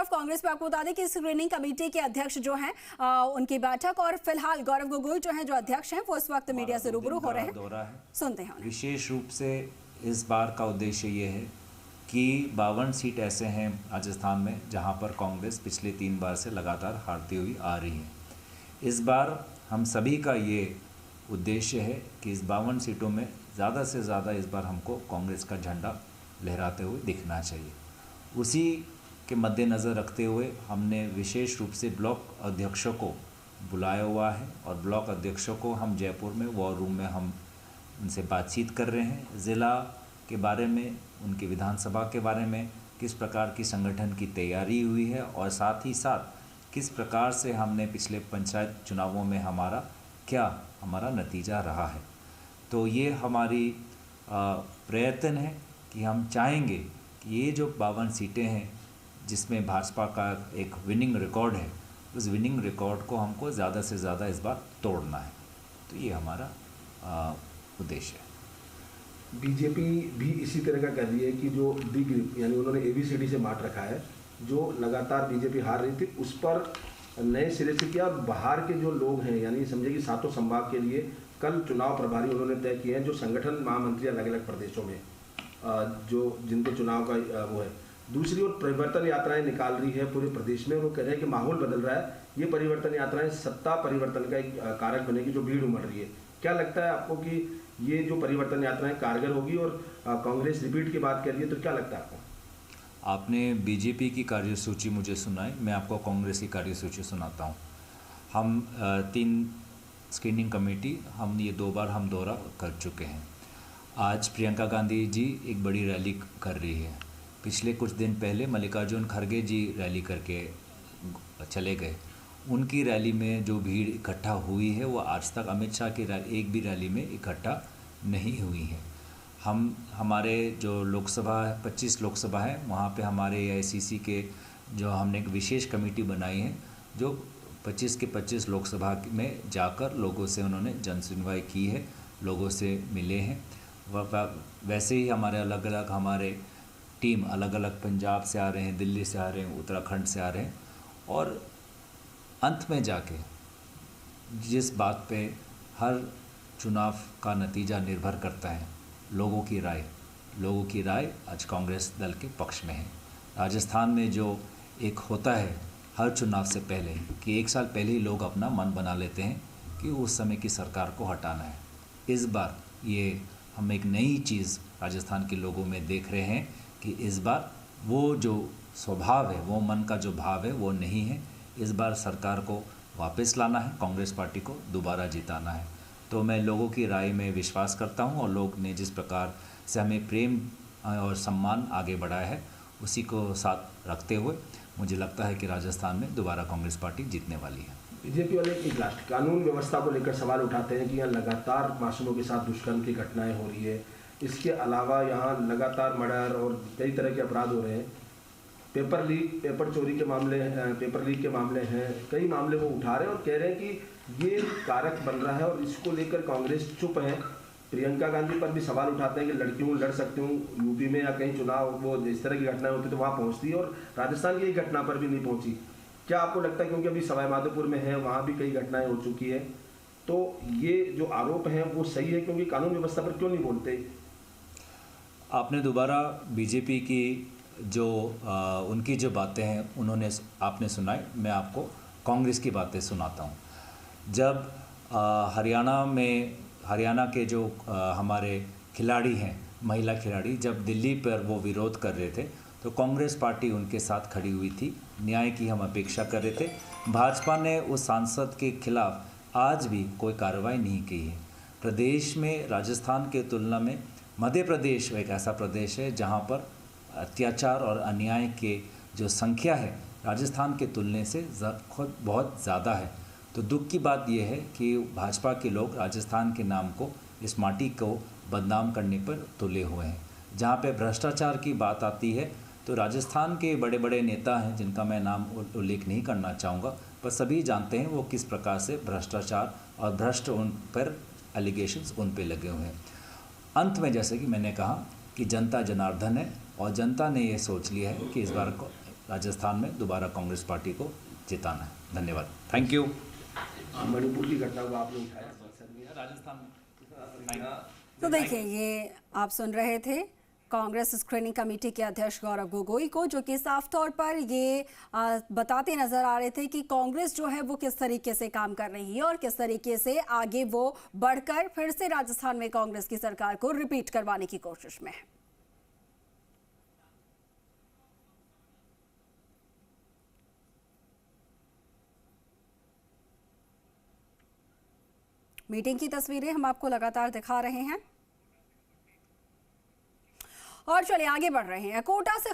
Of Congress पे आपको बता दें कि स्क्रीनिंग कमेटी के अध्यक्ष जो हैं उनकी बैठक और फिलहाल गौरव गोगोई जो हैं जो अध्यक्ष हैं वो इस वक्त मीडिया से रूबरू हो रहे हैं। सुनते हैं। विशेष रूप से इस बार का उद्देश्य ये है कि 52 सीट ऐसे हैं राजस्थान में जहां पर कांग्रेस पिछले 3 बार से लगातार हारती हुई आ रही है। इस बार हम सभी का ये उद्देश्य है कि इस 52 सीटों में ज़्यादा से ज़्यादा इस बार हमको कांग्रेस का झंडा लहराते हुए दिखना चाहिए। उसी के मद्देनज़र रखते हुए हमने विशेष रूप से ब्लॉक अध्यक्षों को बुलाया हुआ है और ब्लॉक अध्यक्षों को हम जयपुर में वॉर रूम में हम उनसे बातचीत कर रहे हैं। ज़िला के बारे में, उनकी विधानसभा के बारे में, किस प्रकार की संगठन की तैयारी हुई है और साथ ही साथ किस प्रकार से हमने पिछले पंचायत चुनावों में हमारा नतीजा रहा है। तो ये हमारी प्रयत्न है कि हम चाहेंगे कि ये जो 52 सीटें हैं जिसमें भाजपा का एक विनिंग रिकॉर्ड है, उस विनिंग रिकॉर्ड को हमको ज़्यादा से ज़्यादा इस बार तोड़ना है। तो ये हमारा उद्देश्य है। बीजेपी भी इसी तरह का कर रही है कि जो डी ग्रुप यानी उन्होंने ABCD से बांट रखा है, जो लगातार बीजेपी हार रही थी उस पर नए सिरे से किया। बाहर के जो लोग हैं यानी समझे कि 7 संभाग के लिए कल चुनाव प्रभारी उन्होंने तय किए हैं, जो संगठन महामंत्री अलग अलग प्रदेशों में जो जिनको चुनाव का वो है। दूसरी ओर परिवर्तन यात्राएं निकाल रही है पूरे प्रदेश में। वो कह रहे हैं कि माहौल बदल रहा है, ये परिवर्तन यात्राएं सत्ता परिवर्तन का एक कारक बनेगी, जो भीड़ उमड़ रही है। क्या लगता है आपको कि ये जो परिवर्तन यात्राएं कारगर होगी? और कांग्रेस रिपीट की बात कर रही है, तो क्या लगता है आपको? आपने बीजेपी की कार्यसूची मुझे सुनाई, मैं आपको कांग्रेस की कार्यसूची सुनाता हूँ। हम 3 स्क्रीनिंग कमेटी हम ये 2 बार हम दौरा कर चुके हैं। आज प्रियंका गांधी जी एक बड़ी रैली कर रही है। पिछले कुछ दिन पहले मल्लिकार्जुन खड़गे जी रैली करके चले गए। उनकी रैली में जो भीड़ इकट्ठा हुई है वो आज तक अमित शाह की एक भी रैली में इकट्ठा नहीं हुई है। हमारे जो लोकसभा 25 लोकसभा है, वहाँ पे हमारे AICC के जो हमने एक विशेष कमेटी बनाई है, जो 25 के 25 लोकसभा में जाकर लोगों से उन्होंने जन सुनवाई की है, लोगों से मिले हैं। वैसे ही हमारे अलग अलग टीम अलग अलग पंजाब से आ रहे हैं, दिल्ली से आ रहे हैं, उत्तराखंड से आ रहे हैं। और अंत में जाके जिस बात पे हर चुनाव का नतीजा निर्भर करता है, लोगों की राय आज कांग्रेस दल के पक्ष में है। राजस्थान में जो एक होता है हर चुनाव से पहले कि 1 साल पहले ही लोग अपना मन बना लेते हैं कि उस समय की सरकार को हटाना है। इस बार ये हम एक नई चीज़ राजस्थान के लोगों में देख रहे हैं कि इस बार वो जो स्वभाव है, वो मन का जो भाव है वो नहीं है। इस बार सरकार को वापस लाना है, कांग्रेस पार्टी को दोबारा जिताना है। तो मैं लोगों की राय में विश्वास करता हूं और लोग ने जिस प्रकार से हमें प्रेम और सम्मान आगे बढ़ाया है, उसी को साथ रखते हुए मुझे लगता है कि राजस्थान में दोबारा कांग्रेस पार्टी जीतने वाली है। बीजेपी वाले एक लास्ट कानून व्यवस्था को लेकर सवाल उठाते हैं कि यहाँ लगातार मासूमों के साथ दुष्कर्म की घटनाएं हो रही है। इसके अलावा यहाँ लगातार मर्डर और कई तरह के अपराध हो रहे हैं। पेपर चोरी के मामले हैं, पेपर लीक के मामले हैं, कई मामले वो उठा रहे हैं और कह रहे हैं कि ये कारक बन रहा है और इसको लेकर कांग्रेस चुप है। प्रियंका गांधी पर भी सवाल उठाते हैं कि लड़की हूँ, लड़ सकती हूँ, यूपी में या कहीं चुनाव वो इस तरह की घटनाएं होती तो वहाँ पहुँचती है और राजस्थान की एक घटना पर भी नहीं पहुँची। क्या आपको लगता है, क्योंकि अभी सवाईमाधोपुर में है, वहाँ भी कई घटनाएं हो चुकी है, तो ये जो आरोप हैं वो सही है? क्योंकि कानून व्यवस्था पर क्यों नहीं बोलते? आपने दोबारा बीजेपी की जो उनकी जो बातें हैं आपने सुनाई, मैं आपको कांग्रेस की बातें सुनाता हूँ। जब हरियाणा के जो हमारे खिलाड़ी हैं, महिला खिलाड़ी, जब दिल्ली पर वो विरोध कर रहे थे तो कांग्रेस पार्टी उनके साथ खड़ी हुई थी। न्याय की हम अपेक्षा कर रहे थे। भाजपा ने उस सांसद के खिलाफ आज भी कोई कार्रवाई नहीं की है। प्रदेश में राजस्थान के तुलना में मध्य प्रदेश एक ऐसा प्रदेश है जहाँ पर अत्याचार और अन्याय के जो संख्या है राजस्थान के तुलने से खुद बहुत ज़्यादा है। तो दुख की बात यह है कि भाजपा के लोग राजस्थान के नाम को, इस माटी को बदनाम करने पर तुले हुए हैं। जहाँ पे भ्रष्टाचार की बात आती है तो राजस्थान के बड़े बड़े नेता हैं जिनका मैं नाम उल्लेख नहीं करना चाहूँगा, पर सभी जानते हैं वो किस प्रकार से भ्रष्टाचार और भ्रष्ट उन पर एलिगेशंस उन पे लगे हुए हैं। अंत में जैसे कि मैंने कहा कि जनता जनार्दन है और जनता ने ये सोच लिया है कि इस बार को राजस्थान में दोबारा कांग्रेस पार्टी को जिताना है। धन्यवाद। Thank you. मणिपुर की घटना को आपने उठाया राजस्थान में। तो देखिए, ये आप सुन रहे थे कांग्रेस स्क्रीनिंग कमेटी के अध्यक्ष गौरव गोगोई को, जो कि साफ तौर पर ये बताते नजर आ रहे थे कि कांग्रेस जो है वो किस तरीके से काम कर रही है और किस तरीके से आगे वो बढ़कर फिर से राजस्थान में कांग्रेस की सरकार को रिपीट करवाने की कोशिश में है। मीटिंग की तस्वीरें हम आपको लगातार दिखा रहे हैं और चलिए आगे बढ़ रहे हैं। कोटा से